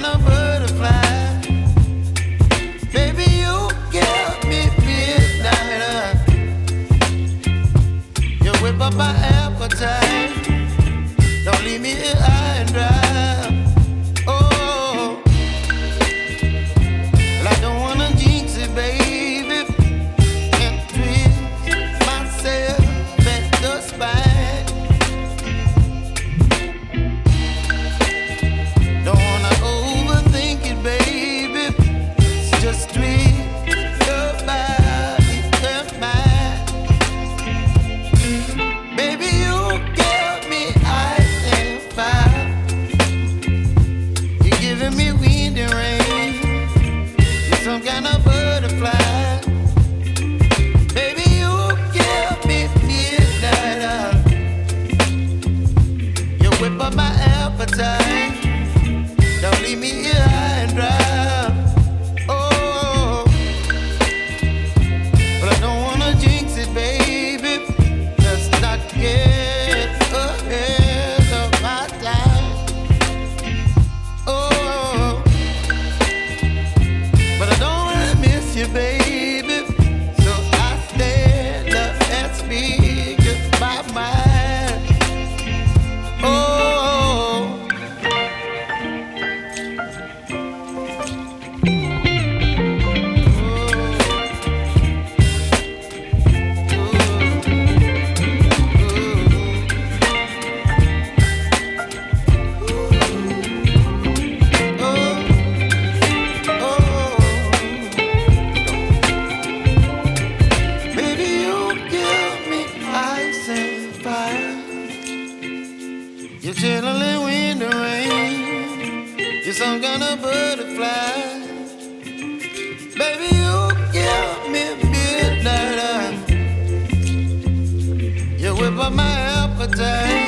kind of butterfly. Baby, you give me midnight. You whip up my appetite. Don't leave me here high and dry. Oh, well, I don't wanna jinx it, baby, and twist myself at the spine. Don't wanna overthink it, baby. It's just twist your body and mine. Baby, you give me ice and fire. You're giving me wind and rain. You're some kind of butterfly. Baby, you give me midnight. You whip up my appetite. Don't leave me here high and dry. Oh, but I don't wanna jinx it, baby. Let's not get ahead of my time. Oh, but I don't wanna miss you, baby. So I stand up and speak my mind. Oh. Baby, you give me ice and fire. You're chilling wind and rain. You're some kind of butterfly. Baby, you give me midnight. You whip up my appetite.